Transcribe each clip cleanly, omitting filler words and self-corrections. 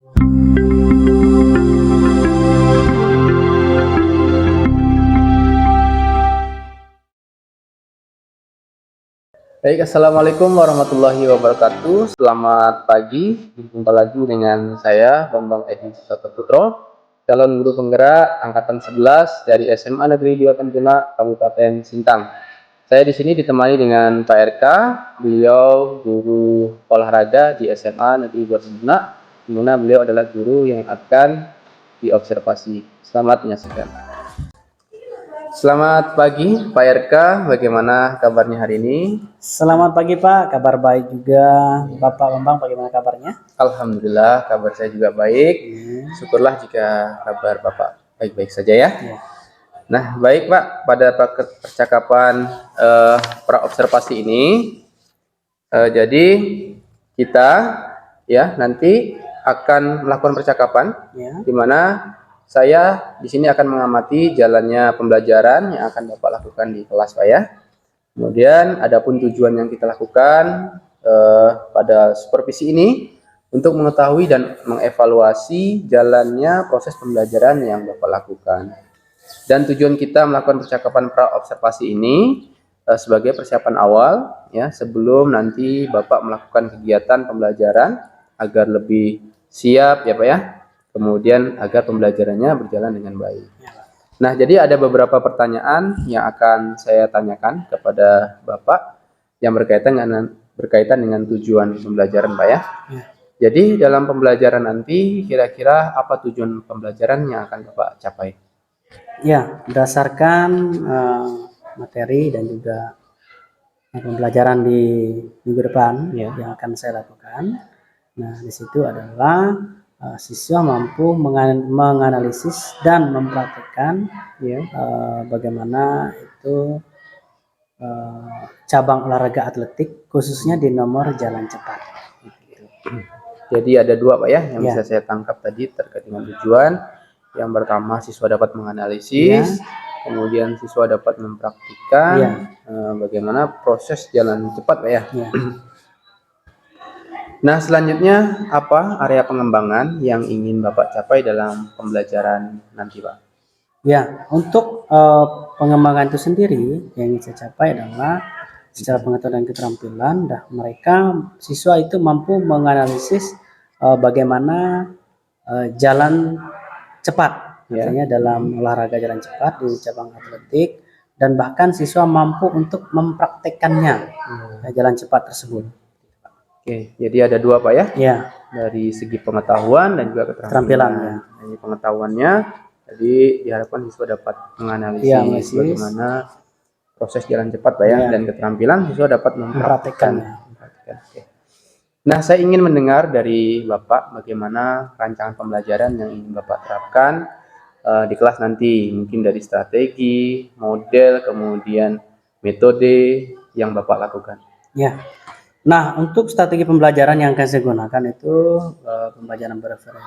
Baik, assalamualaikum warahmatullahi wabarakatuh. Selamat pagi, jumpa lagi dengan saya Bambang Edi Susato Putro, calon guru penggerak angkatan 11 dari SMA Negeri 2 Tentuna, Kabupaten Sintang. Saya di sini ditemani dengan Pak RK, beliau guru olahraga di SMA Negeri 2 Tentuna, di mana beliau adalah guru yang akan diobservasi. Selamat menyaksikan. Selamat pagi Pak RK, bagaimana kabarnya hari ini? Selamat pagi Pak, kabar baik juga. Bapak Bambang bagaimana kabarnya? Alhamdulillah kabar saya juga baik. Syukurlah jika kabar Bapak baik-baik saja ya. Nah baik Pak, pada percakapan praobservasi ini, jadi kita ya nanti akan melakukan percakapan di mana saya di sini akan mengamati jalannya pembelajaran yang akan Bapak lakukan di kelas Pak ya. Kemudian adapun tujuan yang kita lakukan pada supervisi ini untuk mengetahui dan mengevaluasi jalannya proses pembelajaran yang Bapak lakukan. Dan tujuan kita melakukan percakapan pra-observasi ini sebagai persiapan awal ya sebelum nanti Bapak melakukan kegiatan pembelajaran agar lebih siap ya Pak ya. Kemudian agar pembelajarannya berjalan dengan baik. Nah, jadi ada beberapa pertanyaan yang akan saya tanyakan kepada Bapak yang berkaitan dengan tujuan pembelajaran, Pak ya. Jadi dalam pembelajaran nanti kira-kira apa tujuan pembelajaran yang akan Bapak capai? Ya, berdasarkan materi dan juga pembelajaran di minggu depan yang akan saya lakukan. Nah, di situ adalah siswa mampu menganalisis dan mempraktikkan bagaimana itu cabang olahraga atletik khususnya di nomor jalan cepat. Jadi ada dua Pak ya yang bisa saya tangkap tadi terkait dengan tujuan. Yang pertama siswa dapat menganalisis, kemudian siswa dapat mempraktikkan bagaimana proses jalan cepat Pak ya. Nah, selanjutnya apa area pengembangan yang ingin Bapak capai dalam pembelajaran nanti, Pak? Ya, untuk pengembangan itu sendiri yang ingin saya capai adalah secara pengetahuan dan keterampilan, mereka siswa itu mampu menganalisis bagaimana jalan cepat, artinya dalam olahraga jalan cepat di cabang atletik, dan bahkan siswa mampu untuk mempraktekkannya jalan cepat tersebut. Oke, jadi ada dua Pak ya? Ya. Dari segi pengetahuan dan juga keterampilan. Dari pengetahuannya, jadi diharapkan siswa dapat menganalisis bagaimana proses jalan cepat Pak ya, dan keterampilan siswa dapat mempraktekkannya. Nah, saya ingin mendengar dari Bapak bagaimana rancangan pembelajaran yang ingin Bapak terapkan di kelas nanti, mungkin dari strategi, model, kemudian metode yang Bapak lakukan. Ya. Nah, untuk strategi pembelajaran yang akan saya gunakan itu pembelajaran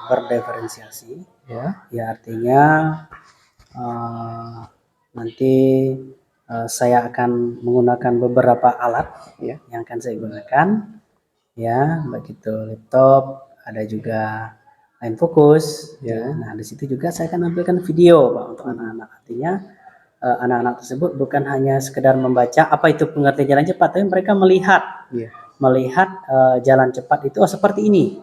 berdiferensiasi. Ya artinya nanti saya akan menggunakan beberapa alat yang akan saya gunakan. Ya, baik itu laptop, ada juga line fokus. Nah, di situ juga saya akan tampilkan video Pak untuk anak-anak. Artinya anak-anak tersebut bukan hanya sekedar membaca apa itu pengertian jalan cepat, tapi mereka melihat jalan cepat itu seperti ini.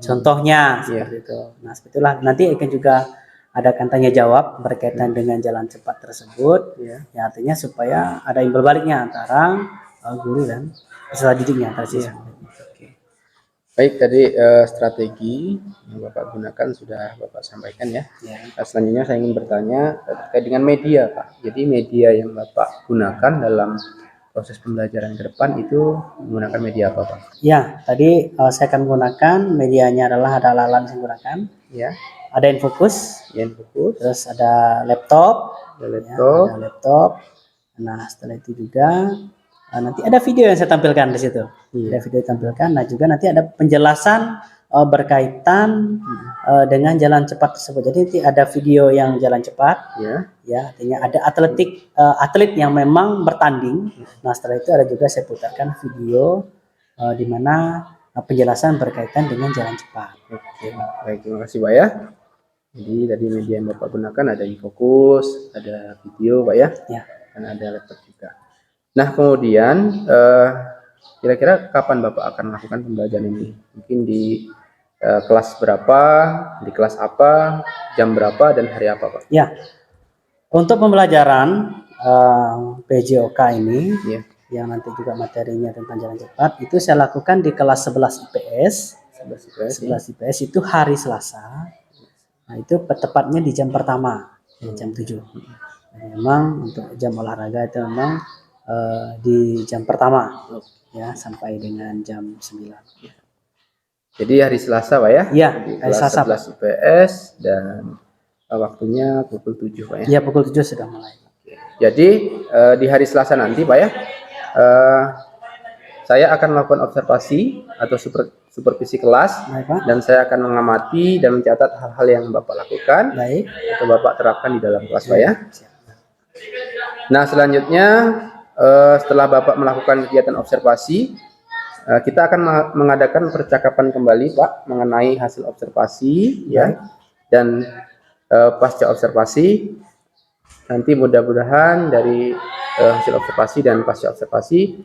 Contohnya seperti itu. Nah, seperti itulah nanti akan juga adakan tanya jawab berkaitan dengan jalan cepat tersebut. Ya, artinya supaya ada imbal baliknya antara guru dan peserta didiknya antara siswa. Baik, tadi strategi yang Bapak gunakan sudah Bapak sampaikan ya. Selanjutnya saya ingin bertanya terkait dengan media Pak. Jadi media yang Bapak gunakan dalam proses pembelajaran ke depan itu menggunakan media apa Pak? Ya, tadi saya akan menggunakan medianya adalah ada alat yang saya gunakan. Ada infocus, terus ada laptop, ada laptop. Nah, setelah itu juga nanti ada video yang saya tampilkan di situ. Ada video ditampilkan. Nah, juga nanti ada penjelasan berkaitan dengan jalan cepat tersebut. Jadi nanti ada video yang jalan cepat, artinya ada atlet yang memang bertanding. Nah, setelah itu ada juga saya putarkan video di mana penjelasan berkaitan dengan jalan cepat. Oke, baik, terima kasih Pak ya. Jadi tadi media yang Bapak gunakan ada infocus, ada video Pak ya, Ya. dan ada laptop juga. Nah kemudian kira-kira kapan Bapak akan melakukan pembelajaran ini? Mungkin di kelas berapa, di kelas apa, jam berapa, dan hari apa Pak? Ya, untuk pembelajaran PJOK ini, Ya. yang nanti juga materinya tentang jalan cepat, itu saya lakukan di kelas 11 IPS. 11 IPS itu hari Selasa. Nah, itu tepatnya di jam pertama, jam 7. Nah, memang untuk jam olahraga itu memang di jam pertama, ya, sampai dengan jam 9. Jadi hari Selasa Pak ya? Iya, Di hari kelas Selasa, 11 IPS dan waktunya pukul 7 Pak ya? Ya, pukul 7 sudah mulai. Jadi di hari Selasa nanti Pak ya, saya akan melakukan observasi atau supervisi kelas, Baik, Pak. dan saya akan mengamati dan mencatat hal-hal yang Bapak lakukan Baik. atau Bapak terapkan di dalam kelas Pak ya. Nah selanjutnya setelah Bapak melakukan kegiatan observasi, kita akan mengadakan percakapan kembali Pak mengenai hasil observasi ya, dan pasca observasi nanti mudah-mudahan dari hasil observasi dan pasca observasi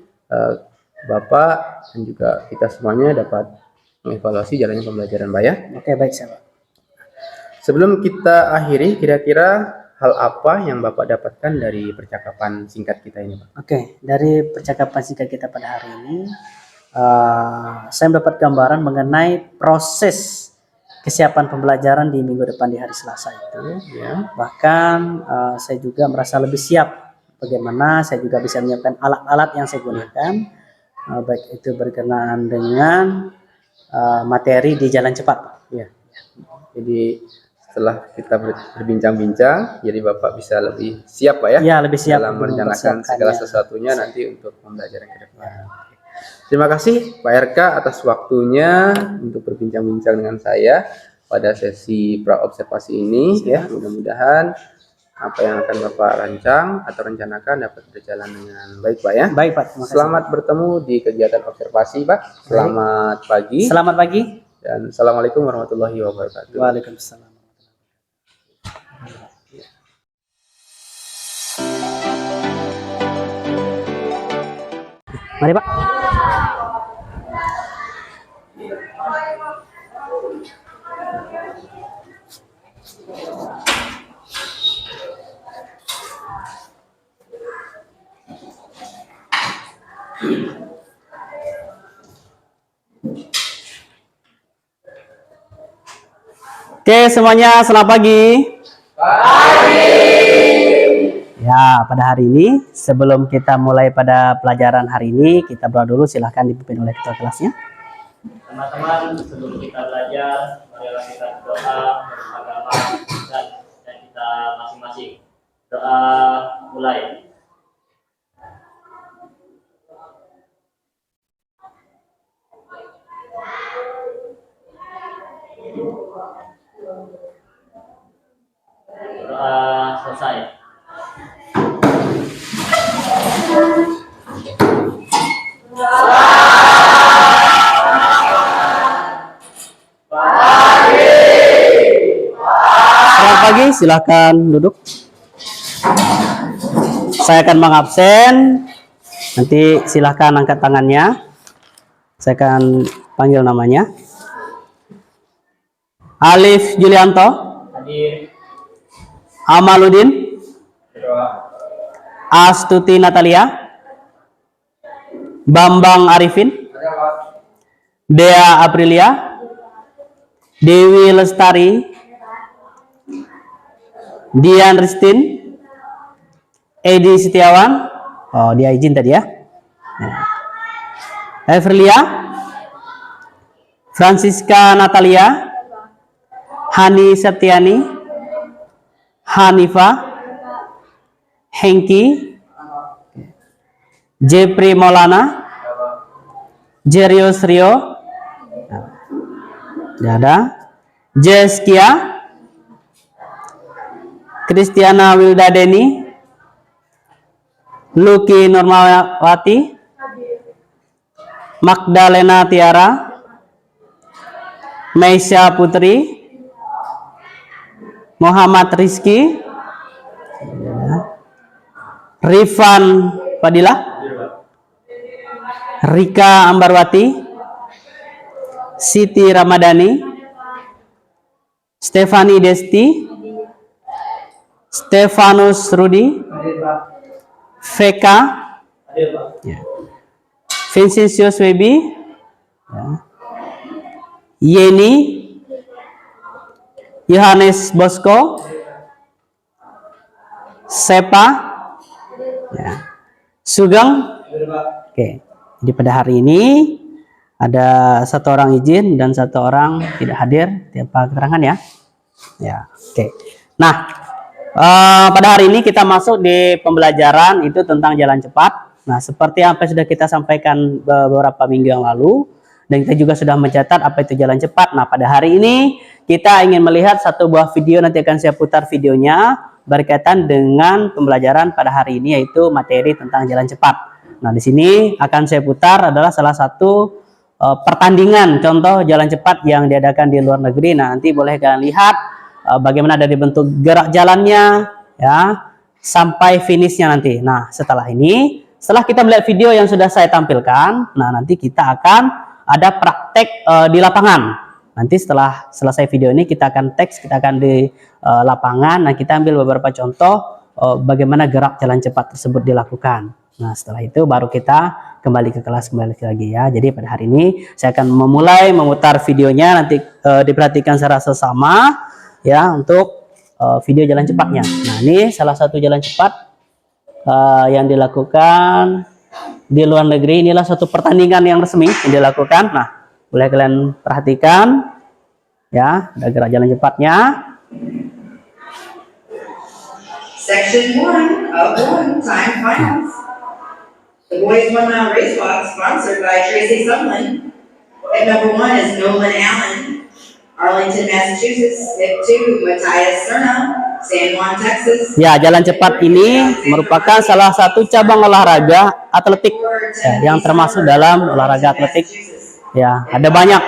Bapak dan juga kita semuanya dapat mengevaluasi jalannya pembelajaran Pak ya. Oke, baik Pak. Sebelum kita akhiri, kira-kira hal apa yang Bapak dapatkan dari percakapan singkat kita ini Pak? Oke, dari percakapan singkat kita pada hari ini, saya mendapat gambaran mengenai proses kesiapan pembelajaran di minggu depan di hari Selasa itu. Ya. Bahkan saya juga merasa lebih siap bagaimana saya juga bisa menyiapkan alat-alat yang saya gunakan, baik itu berkenaan dengan materi di jalan cepat. Ya. Jadi setelah kita berbincang-bincang, jadi Bapak bisa lebih siap Pak ya? Ya, lebih siap dalam merencanakan segala mempersiapkannya. sesuatunya nanti untuk pembelajaran ke depan. Terima kasih Pak RK atas waktunya untuk berbincang-bincang dengan saya pada sesi pra-observasi ini ya. Mudah-mudahan apa yang akan Bapak rancang atau rencanakan dapat berjalan dengan baik Pak ya. Baik Pak, terima kasih. Selamat bertemu di kegiatan observasi Pak. Selamat pagi. Selamat pagi. Dan Assalamualaikum warahmatullahi wabarakatuh. Waalaikumsalam. Mari Pak. Oke semuanya, selamat pagi. Ya, pada hari ini sebelum kita mulai pada pelajaran hari ini, kita berdoa dulu. Silahkan dipimpin oleh ketua kelasnya. Teman-teman, sebelum kita belajar, marilah kita berdoa beragama dan kita masing-masing. Doa mulai. Doa selesai. Selamat pagi, silahkan duduk. Saya akan mengabsen. Nanti silahkan angkat tangannya. Saya akan panggil namanya. Alif Julianto. Hadir. Amaludin. Astuti Natalia. Bambang Arifin. Dea Aprilia. Dewi Lestari. Dian Ristin. Edi Setiawan. Oh, dia izin tadi ya. Everlia. Francisca Natalia. Hani Septiani. Hanifa. Hengki. Jepri Maulana. Jerius Rio. Tidak ada. Jeskia. Kristiana Wildadeni. Luki Normawati. Magdalena Tiara. Meisya Putri, Muhammad Rizky, Rifan Fadilah, Rika Ambarwati, Siti Ramadhani, Stefani Desti, Stefanus Rudi, VK, ya. Vincentius Webi, ya. Yeni, Yohanes Bosco, Sepa, ya. Sugeng. Oke, jadi pada hari ini ada 1 orang izin dan 1 orang tidak hadir tanpa keterangan ya. Ya, oke. Nah, pada hari ini kita masuk di pembelajaran itu tentang jalan cepat. Nah, seperti apa yang sudah kita sampaikan beberapa minggu yang lalu, dan kita juga sudah mencatat apa itu jalan cepat. Nah, pada hari ini kita ingin melihat satu buah video, nanti akan saya putar videonya berkaitan dengan pembelajaran pada hari ini, yaitu materi tentang jalan cepat. Nah, di sini akan saya putar adalah salah satu pertandingan contoh jalan cepat yang diadakan di luar negeri. Nah, nanti boleh kalian lihat bagaimana dari bentuk gerak jalannya ya sampai finishnya nanti. Nah, setelah kita melihat video yang sudah saya tampilkan, nah nanti kita akan ada praktek di lapangan. Nanti setelah selesai video ini kita akan teks, kita akan di lapangan. Nah, kita ambil beberapa contoh bagaimana gerak jalan cepat tersebut dilakukan. Nah, setelah itu baru kita kembali ke kelas lagi ya. Jadi pada hari ini saya akan memulai memutar videonya, nanti diperhatikan secara sesama ya untuk video jalan cepatnya. Nah, ini salah satu jalan cepat yang dilakukan di luar negeri. Inilah suatu pertandingan yang resmi yang dilakukan. Nah, boleh kalian perhatikan ya, ada gerak jalan cepatnya. Section 1 of 1 time finals. The boys 1 mile race walk sponsored by Tracy Sumlin. At number 1 is Nolan Allen, Arlington, Massachusetts. At 2, Matthias Cerna, San Juan, Texas. Ya, jalan cepat ini merupakan salah satu cabang olahraga atletik ya, yang termasuk dalam olahraga atletik. Ya, ada banyak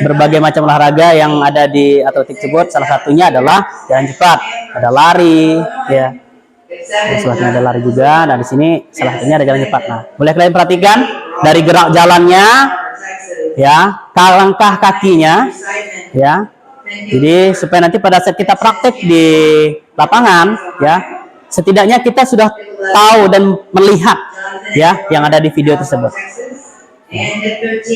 berbagai macam olahraga yang ada di atletik tersebut. Salah satunya adalah jalan cepat. Ada lari, ya. Salah satunya ada lari juga. Nah, di sini salah satunya ada jalan cepat. Nah, boleh kalian perhatikan dari gerak jalannya, ya, langkah kakinya, ya. Jadi supaya nanti pada saat kita praktek di lapangan, ya, setidaknya kita sudah tahu dan melihat, ya, yang ada di video tersebut. And at 13,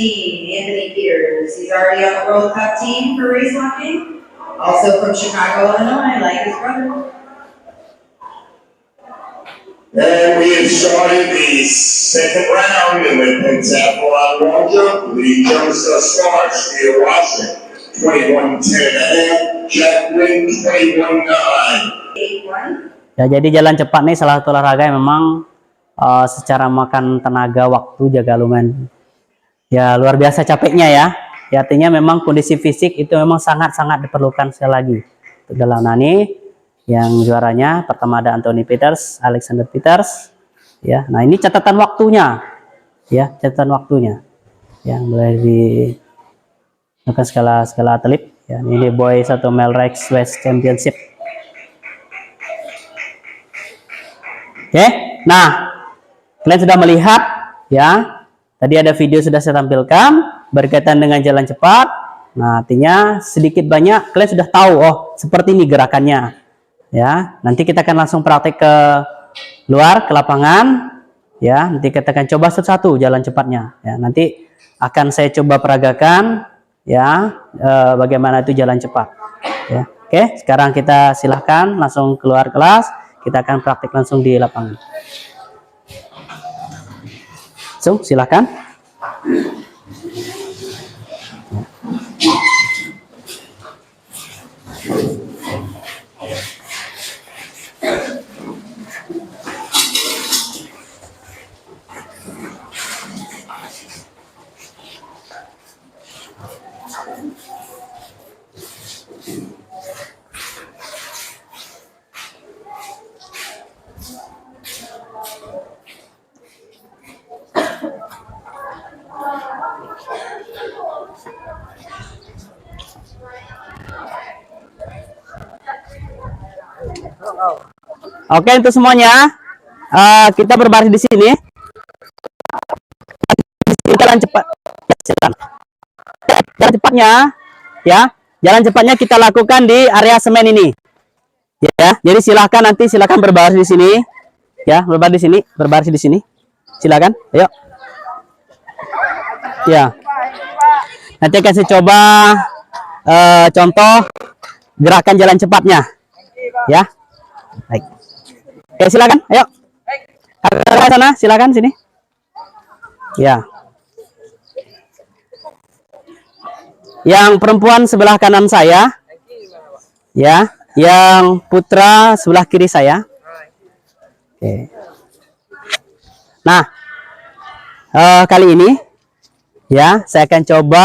Anthony Peters. He's already on the World Cup team for race walking. Also from Chicago, Illinois, like his brother. And we have started the second round in the pentathlon long jump. The jumps thus far: Steele Watson, 21:10.5, Jacqueline 21:9. Ya, jadi jalan cepat nih salah satu olahraga yang memang secara makan tenaga, waktu jaga lumayan ya luar biasa capeknya ya. Ya, artinya memang kondisi fisik itu memang sangat-sangat diperlukan sekali lagi. Untuk dalam ini yang juaranya pertama ada Anthony Peters, Alexander Peters. Ya, nah ini catatan waktunya. Ya, catatan waktunya. Yang boleh di skala atlet. Ya, ini boy 1 mile race West Championship. Oke, nah kalian sudah melihat ya. Tadi ada video sudah saya tampilkan berkaitan dengan jalan cepat. Nah, artinya sedikit banyak kalian sudah tahu, oh seperti ini gerakannya. Ya, nanti kita akan langsung praktek ke luar, ke lapangan. Ya, nanti kita akan coba satu-satu jalan cepatnya. Ya, nanti akan saya coba peragakan. Ya, bagaimana itu jalan cepat. Ya, oke. Sekarang kita silahkan langsung keluar kelas. Kita akan praktek langsung di lapangan. So, silakan. Oke, untuk semuanya kita berbaris di sini. Jalan cepat. Jalan cepatnya, ya. Jalan cepatnya kita lakukan di area semen ini. Ya, jadi silahkan berbaris di sini. Ya, berbaris di sini. Silakan, ayo. Ya. Nanti akan saya coba contoh gerakan jalan cepatnya. Ya. Baik. Oke, silakan, ayo. Ke sana, silakan sini. Ya. Yang perempuan sebelah kanan saya. Ya, yang putra sebelah kiri saya. Oke. Nah, kali ini ya saya akan coba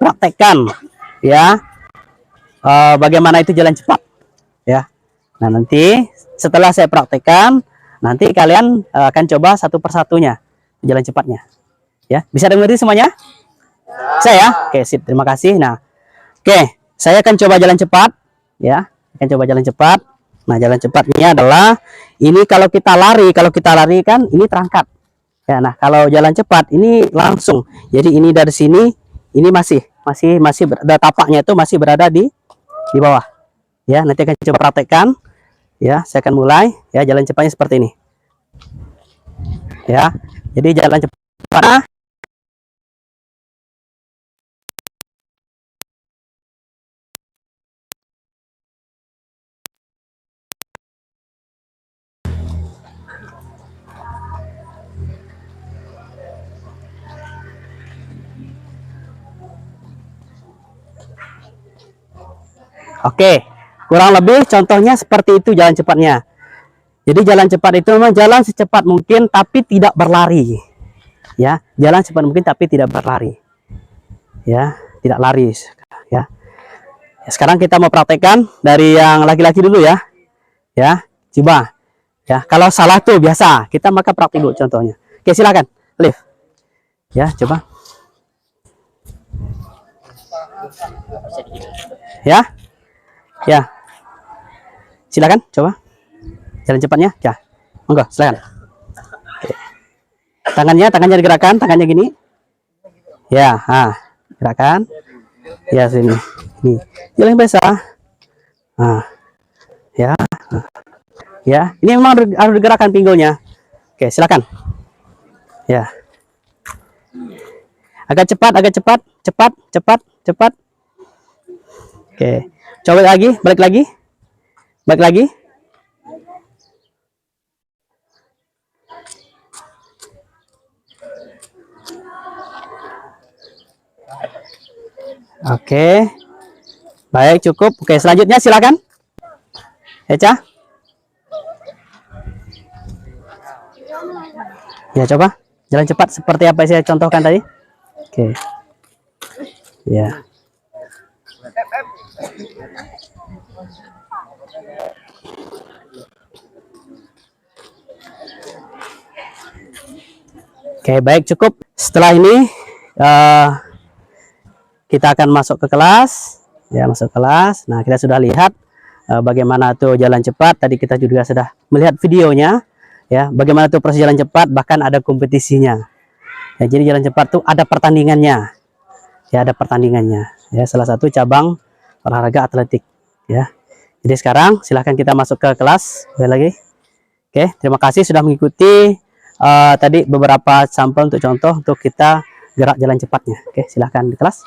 praktekkan ya bagaimana itu jalan cepat ya. Nah, nanti setelah saya praktekkan, nanti kalian akan coba satu persatunya jalan cepatnya ya. Bisa dengar semuanya? Saya? Oke, sip, terima kasih. Nah, oke, saya akan coba jalan cepat ya. Akan coba jalan cepat. Nah, jalan cepatnya adalah ini kalau kita lari kan ini terangkat. Ya, nah kalau jalan cepat ini langsung. Jadi ini dari sini ini masih tapaknya itu masih berada di bawah. Ya, nanti akan coba praktekkan. Ya, saya akan mulai ya, jalan cepatnya seperti ini. Ya. Jadi jalan cepat. Oke, kurang lebih contohnya seperti itu jalan cepatnya. Jadi jalan cepat itu memang jalan secepat mungkin tapi tidak berlari. Ya, jalan secepat mungkin tapi tidak berlari. Ya, tidak lari ya. Sekarang kita mau praktekkan dari yang laki-laki dulu ya. Ya, coba. Ya, kalau salah tuh biasa, kita maka praktik dulu contohnya. Oke, silakan. Lift. Ya, coba. Ya. Ya. Silakan coba. Jalan cepatnya. Ya. Monggo, silakan. Oke. Tangannya digerakkan, tangannya gini. Ya, gerakan. Ya, sini. Ini. Jalan biasa. Ya. Ya, ini memang harus digerakkan pinggulnya. Oke, silakan. Ya. Agak cepat. Oke. Coba lagi, balik lagi. Oke. Baik, cukup. Oke, selanjutnya silakan. Eca. Ya, coba. Jalan cepat seperti apa yang saya contohkan tadi. Oke. Ya. Oke, baik, cukup. Setelah ini kita akan masuk ke kelas. Ya, masuk kelas. Nah, kita sudah lihat bagaimana tuh jalan cepat. Tadi kita juga sudah melihat videonya. Ya, bagaimana tuh proses jalan cepat. Bahkan ada kompetisinya. Ya, jadi jalan cepat tuh ada pertandingannya. Ya, ada pertandingannya. Ya, salah satu cabang olahraga atletik. Ya. Jadi sekarang silahkan kita masuk ke kelas. Sekali lagi. Oke, terima kasih sudah mengikuti tadi beberapa sampel untuk contoh untuk kita gerak jalan cepatnya. Oke, silahkan di kelas.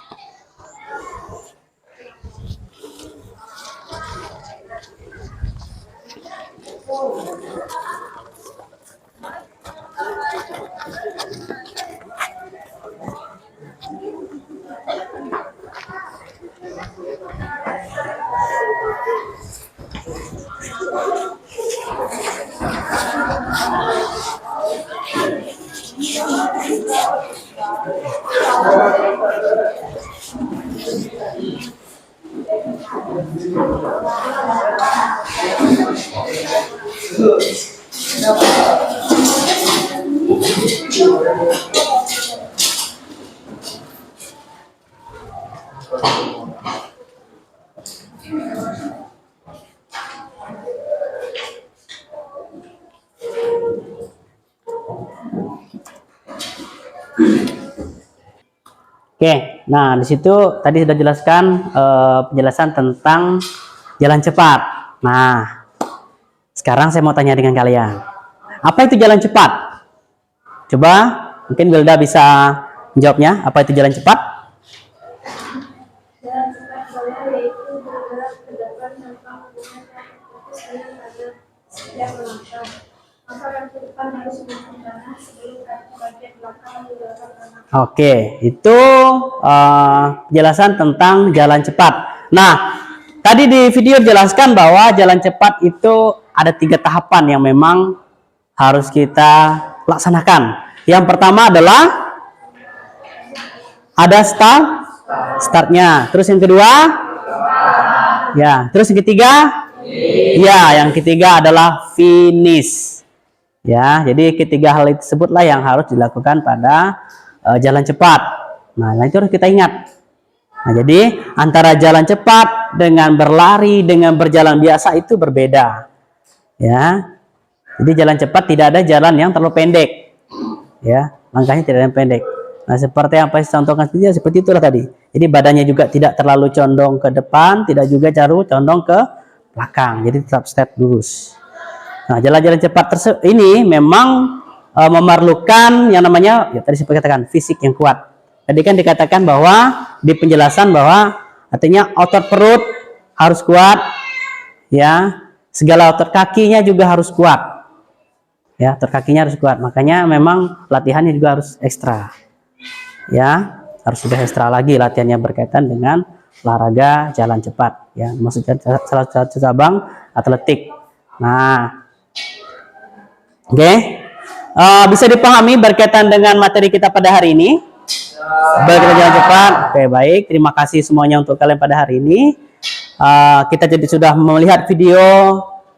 Oke, nah di situ tadi sudah jelaskan penjelasan tentang jalan cepat. Nah, sekarang saya mau tanya dengan kalian, apa itu jalan cepat? Coba, mungkin Wilda bisa menjawabnya. Apa itu jalan cepat? Jalan cepat adalah yaitu bergerak ke depan tanpa menggunakan fokus dengan pada setiap langkah. Maka kaki depan harus menggunakan kanan sebelum kaki bagian belakang menggunakan kanan. Oke, itu penjelasan tentang jalan cepat. Nah, tadi di video jelaskan bahwa jalan cepat itu ada 3 tahapan yang memang harus kita laksanakan. Yang pertama adalah ada startnya. Terus yang kedua, ya. Terus yang ketiga, ya. Yang ketiga adalah finish. Ya, jadi ketiga hal tersebutlah yang harus dilakukan pada jalan cepat. Nah, itu harus kita ingat. Nah, jadi antara jalan cepat dengan berlari dengan berjalan biasa itu berbeda. Ya. Jadi jalan cepat tidak ada jalan yang terlalu pendek. Ya, langkahnya tidak ada yang pendek. Nah, seperti yang saya contohkan seperti itulah tadi. Jadi badannya juga tidak terlalu condong ke depan, tidak juga condong ke belakang. Jadi tetap step lurus. Nah, jalan-jalan cepat ini memang memerlukan yang namanya, ya tadi saya katakan, fisik yang kuat. Tadi kan dikatakan bahwa di penjelasan bahwa artinya otot perut harus kuat, ya, segala otot kakinya juga harus kuat. Ya, otot kakinya harus kuat. Makanya memang latihannya juga harus ekstra. Ya, harus sudah ekstra lagi latihannya berkaitan dengan olahraga jalan cepat. Ya, maksudnya salah satu cabang atletik. Nah, oke. Bisa dipahami berkaitan dengan materi kita pada hari ini. Berkaitan jalan cepat. Oke, baik. Terima kasih semuanya untuk kalian pada hari ini. Kita jadi sudah melihat video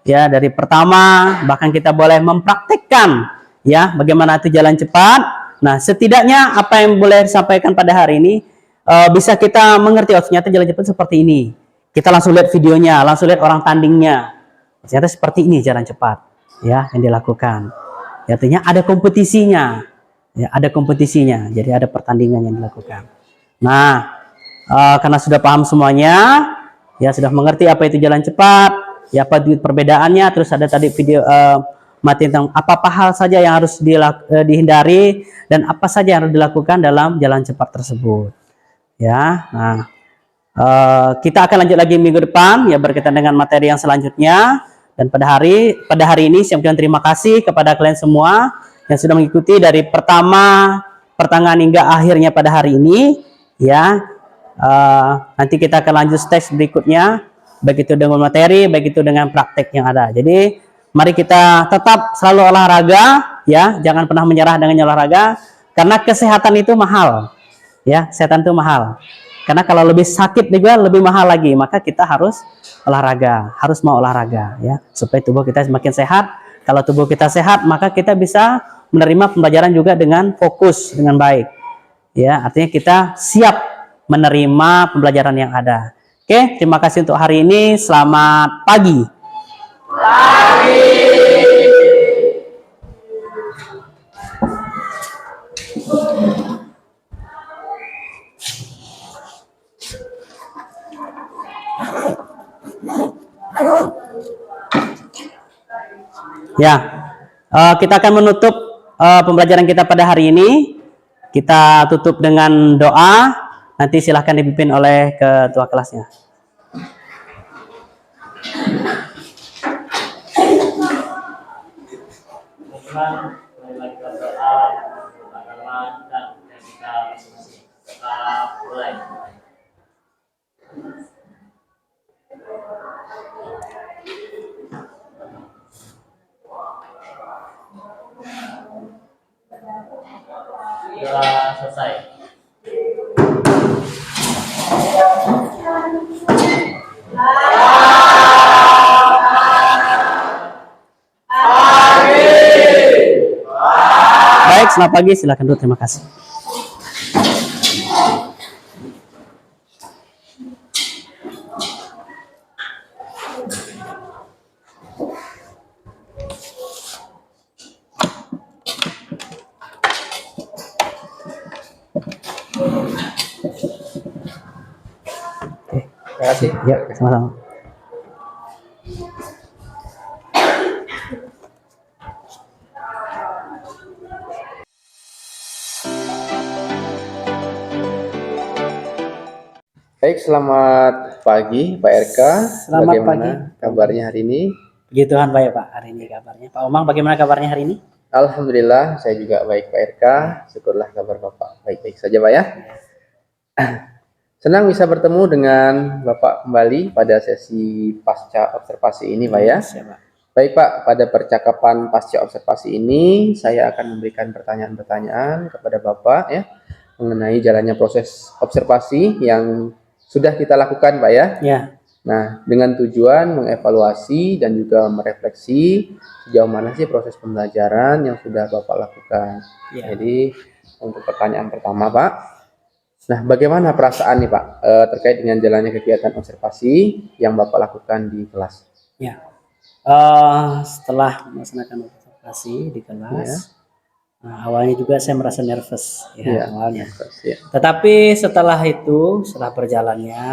ya dari pertama, bahkan kita boleh mempraktekkan ya bagaimana itu jalan cepat. Nah, setidaknya apa yang boleh disampaikan pada hari ini bisa kita mengerti, oh ternyata jalan cepat seperti ini. Kita langsung lihat videonya, langsung lihat orang tandingnya. Ternyata seperti ini jalan cepat ya yang dilakukan. Ya, artinya ada kompetisinya. Ya, ada kompetisinya. Jadi ada pertandingan yang dilakukan. Nah, karena sudah paham semuanya, ya sudah mengerti apa itu jalan cepat, ya apa perbedaannya, terus ada tadi video materi tentang apa hal saja yang harus dihindari dan apa saja yang harus dilakukan dalam jalan cepat tersebut. Ya, nah kita akan lanjut lagi minggu depan ya berkaitan dengan materi yang selanjutnya. Dan pada hari ini saya ucapkan terima kasih kepada kalian semua yang sudah mengikuti dari pertengahan hingga akhirnya pada hari ini. Ya, nanti kita akan lanjut stage berikutnya, baik itu dengan materi, baik itu dengan praktek yang ada. Jadi mari kita tetap selalu olahraga, ya, jangan pernah menyerah dengan olahraga, karena kesehatan itu mahal, ya, kesehatan itu mahal. Karena kalau lebih sakit juga lebih mahal lagi, maka kita harus olahraga, harus mau olahraga, ya, supaya tubuh kita semakin sehat. Kalau tubuh kita sehat, maka kita bisa menerima pembelajaran juga dengan fokus, dengan baik. Ya, artinya kita siap menerima pembelajaran yang ada. Oke, terima kasih untuk hari ini. Selamat pagi. Ya, kita akan menutup pembelajaran kita pada hari ini. Kita tutup dengan doa. Nanti silahkan dipimpin oleh ketua kelasnya. Teman-teman, mari kita berdoa, agama dan kita masing-masing. Kita mulai. Doa selesai. Baik, selamat pagi. Silakan dulu. Terima kasih. Terima kasih. Ya, sama-sama. Baik, selamat pagi Pak RK. Selamat Bagaimana pagi. kabarnya hari ini? Puji Tuhan baik Pak hari ini kabarnya. Pak Omang bagaimana kabarnya hari ini? Alhamdulillah, saya juga baik Pak RK. Syukurlah kabar Bapak baik-baik saja Pak ya. Senang bisa bertemu dengan Bapak kembali pada sesi pasca observasi ini Pak ya. Siap, Pak. Baik Pak, pada percakapan pasca observasi ini saya akan memberikan pertanyaan-pertanyaan kepada Bapak ya mengenai jalannya proses observasi yang sudah kita lakukan Pak ya. Ya, Nah, dengan tujuan mengevaluasi dan juga merefleksi sejauh mana sih proses pembelajaran yang sudah Bapak lakukan. ya. Jadi, untuk pertanyaan pertama Pak, nah bagaimana perasaan nih Pak terkait dengan jalannya kegiatan observasi yang Bapak lakukan di kelas? Ya. Setelah melaksanakan observasi di kelas, nah, awalnya juga saya merasa nervous ya, awalnya. Ya. Tetapi setelah itu, setelah berjalannya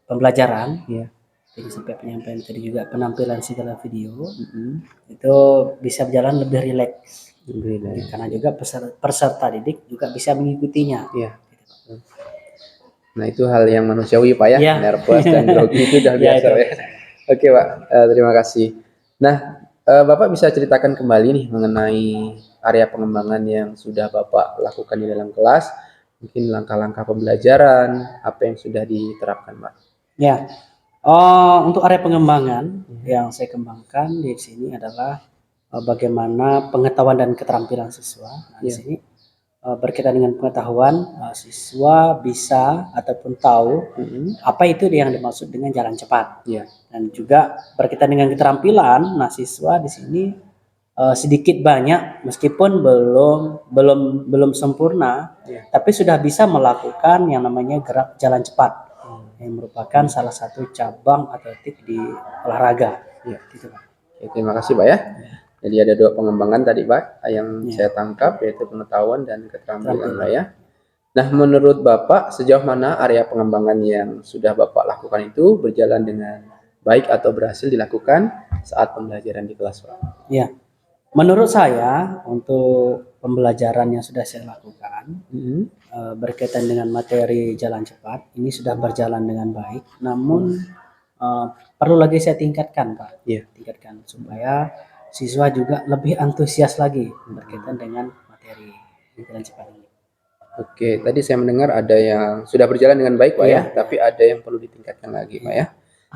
pembelajaran, Iya. jadi sampai penyampaian tadi juga penampilan segala video, itu bisa berjalan lebih rileks. Karena juga peserta didik juga bisa mengikutinya. Iya. Nah itu hal yang manusiawi Pak ya, Ya. nervous dan grogi itu udah Ya, biasa itu. ya. Oke Pak, terima kasih. Nah Bapak bisa ceritakan kembali nih mengenai area pengembangan yang sudah Bapak lakukan di dalam kelas, mungkin langkah-langkah pembelajaran, apa yang sudah diterapkan Pak? Ya, untuk area pengembangan yang saya kembangkan di sini adalah bagaimana pengetahuan dan keterampilan siswa. Nah, di Ya. sini berkaitan dengan pengetahuan, siswa bisa ataupun tahu apa itu yang dimaksud dengan jalan cepat. Ya. Dan juga berkaitan dengan keterampilan, nah siswa di sini sedikit banyak meskipun belum sempurna, tapi sudah bisa melakukan yang namanya gerak jalan cepat. Yang merupakan salah satu cabang atletik di olahraga. Ya. Gitu, Pak. Oke, terima kasih Pak ya. Jadi ada 2 pengembangan tadi Pak yang Ya. saya tangkap yaitu pengetahuan dan keterampilan Pak ya. Nah menurut Bapak sejauh mana area pengembangan yang sudah Bapak lakukan itu berjalan dengan baik atau berhasil dilakukan saat pembelajaran di kelas Pak? Ya, menurut saya untuk pembelajaran yang sudah saya lakukan berkaitan dengan materi jalan cepat ini sudah berjalan dengan baik. Namun perlu lagi saya tingkatkan Pak. Iya. Tingkatkan supaya siswa juga lebih antusias lagi berkaitan dengan materi jalan cepat ini. Oke, tadi saya mendengar ada yang sudah berjalan dengan baik Pak ya, Iya. tapi ada yang perlu ditingkatkan lagi Pak ya.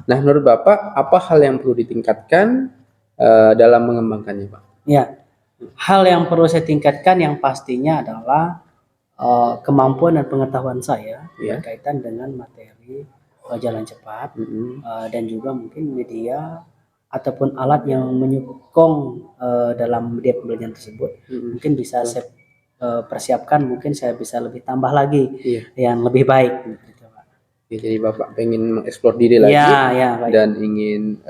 Nah menurut Bapak apa hal yang perlu ditingkatkan dalam mengembangkannya Pak? Ya, hal yang perlu saya tingkatkan yang pastinya adalah kemampuan dan pengetahuan saya Ya. berkaitan dengan materi jalan cepat dan juga mungkin media ataupun alat yang menyokong dalam media pembelajaran tersebut. Mungkin bisa saya persiapkan, mungkin saya bisa lebih tambah lagi Iya. yang lebih baik. Gitu, Pak. Ya, jadi Bapak pengen mengeksplor diri lagi Ya, baik. dan ingin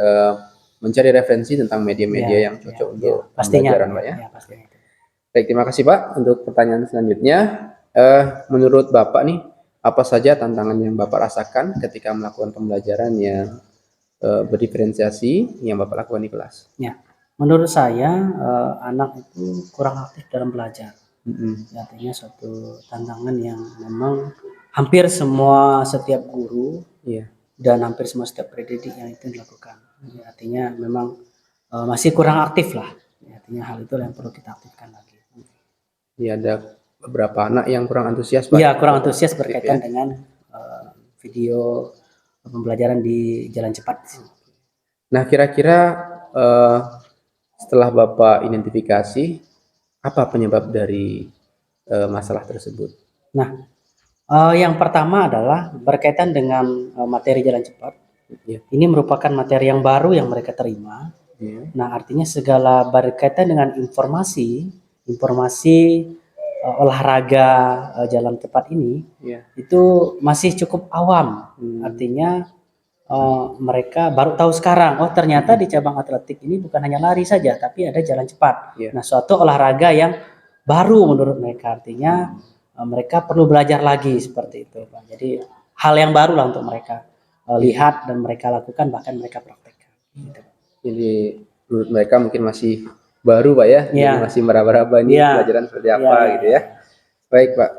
mencari referensi tentang media-media yang cocok untuk pastinya, pembelajaran Pak ya. ya, pastinya itu. Baik, terima kasih Pak untuk pertanyaan selanjutnya. Menurut Bapak nih, apa saja tantangan yang Bapak rasakan ketika melakukan pembelajaran yang berdiferensiasi yang Bapak lakukan di kelas? Ya, menurut saya anak itu kurang aktif dalam belajar. Artinya suatu tantangan yang memang hampir setiap guru Iya. dan hampir setiap pendidik yang itu dilakukan. Artinya memang masih kurang aktif lah. Artinya hal itu yang perlu kita aktifkan lagi. Ya, ada beberapa anak yang kurang antusias Pak. Iya, kurang antusias Aktif, berkaitan ya. dengan video pembelajaran di jalan cepat. Nah, kira-kira setelah Bapak identifikasi, apa penyebab dari masalah tersebut? Nah, yang pertama adalah berkaitan dengan materi jalan cepat. Iya. Ini merupakan materi yang baru yang mereka terima. Iya. Nah, artinya segala berkaitan dengan informasi olahraga jalan cepat ini Iya. itu masih cukup awam. Artinya mereka baru tahu sekarang, oh ternyata di cabang atletik ini bukan hanya lari saja, tapi ada jalan cepat. Iya. Nah, suatu olahraga yang baru menurut mereka, artinya mereka perlu belajar lagi seperti itu, Pak. Jadi hal yang baru lah untuk mereka lihat dan mereka lakukan, bahkan mereka praktekkan. Gitu. Jadi menurut mereka mungkin masih baru Pak ya, Iya. jadi masih meraba-raba ini Iya. pelajaran seperti apa Iya, gitu ya. Baik Pak.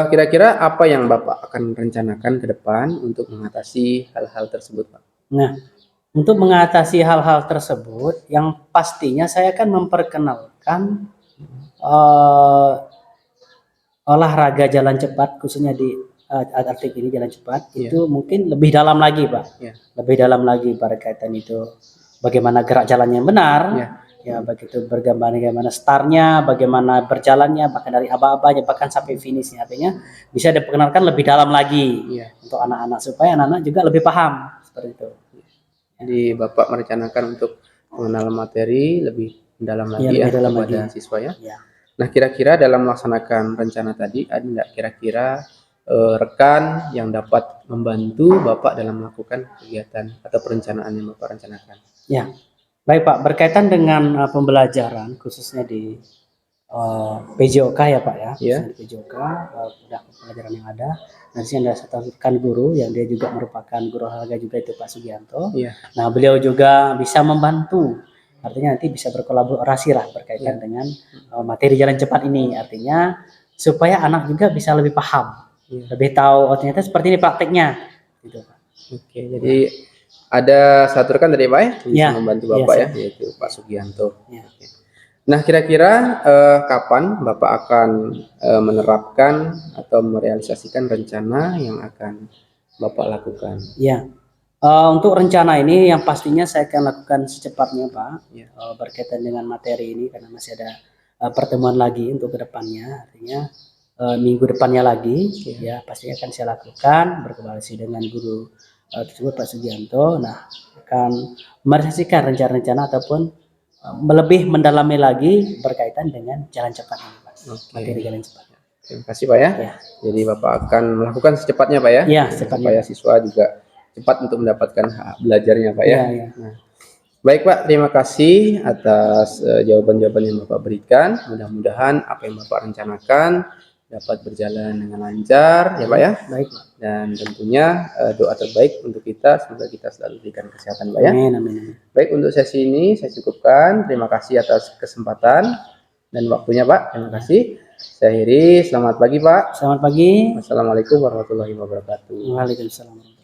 Kira-kira apa yang Bapak akan rencanakan ke depan untuk mengatasi hal-hal tersebut Pak? Nah, untuk mengatasi hal-hal tersebut, yang pastinya saya akan memperkenalkan olahraga jalan cepat, khususnya di atletik ini jalan cepat, Iya. itu mungkin lebih dalam lagi Pak. Iya. Lebih dalam lagi berkaitan itu bagaimana gerak jalannya yang benar, Iya. ya begitu bagaimana startnya, bagaimana berjalannya, bahkan dari aba-abanya bahkan sampai finishnya, artinya bisa diperkenalkan lebih dalam lagi Iya. untuk anak-anak supaya anak-anak juga lebih paham seperti itu. Jadi Bapak merencanakan untuk mengenal materi lebih dalam lagi Iya, ya lebih dalam kepada lagi. siswa ya. Ya. Nah kira-kira dalam melaksanakan rencana tadi ada nggak kira-kira rekan yang dapat membantu Bapak dalam melakukan kegiatan atau perencanaan yang Bapak rencanakan? Ya, baik Pak. Berkaitan dengan pembelajaran khususnya di PJOK ya Pak ya, Iya. khususnya di PJOK udah pelajaran yang ada. Nah, di sini ada satu rekan guru yang dia juga merupakan guru olahraga juga, itu Pak Sugianto. Iya. Nah, beliau juga bisa membantu. Artinya nanti bisa berkolaborasi lah berkaitan dengan materi jalan cepat ini. Artinya supaya anak juga bisa lebih paham, lebih tahu oh ternyata seperti ini prakteknya. Gitu Pak. Oke, jadi ada satu rekan dari Pak ya yang bisa Iya, membantu iya, Bapak ya, siap. yaitu Pak Sugianto. Ya. Oke. Nah, kira-kira kapan Bapak akan menerapkan atau merealisasikan rencana yang akan Bapak lakukan? Ya. Untuk rencana ini yang pastinya saya akan lakukan secepatnya Pak, Ya. berkaitan dengan materi ini karena masih ada pertemuan lagi untuk kedepannya, artinya minggu depannya lagi ya pastinya akan saya lakukan berkolaborasi dengan guru tersebut Pak Sugianto. Nah, akan merealisasikan rencana-rencana ataupun lebih mendalami lagi berkaitan dengan jalan cepat ini Pak, materi jalan cepat. Terima kasih Pak ya. Ya. Jadi Bapak akan melakukan secepatnya Pak ya, Ya, secepatnya. supaya siswa juga cepat untuk mendapatkan hak belajarnya Pak ya. Ya, ya. Nah, baik Pak, terima kasih atas jawaban-jawaban yang Bapak berikan. Mudah-mudahan apa yang Bapak rencanakan dapat berjalan dengan lancar ya Pak ya. Baik Pak. Dan tentunya doa terbaik untuk kita, semoga kita selalu diberikan kesehatan Pak ya. Amin, amin, amin. Baik, untuk sesi ini saya cukupkan. Terima kasih atas kesempatan dan waktunya Pak. Terima kasih. Saya akhiri. Selamat pagi Pak. Selamat pagi. Wassalamualaikum warahmatullahi wabarakatuh. Waalaikumsalam.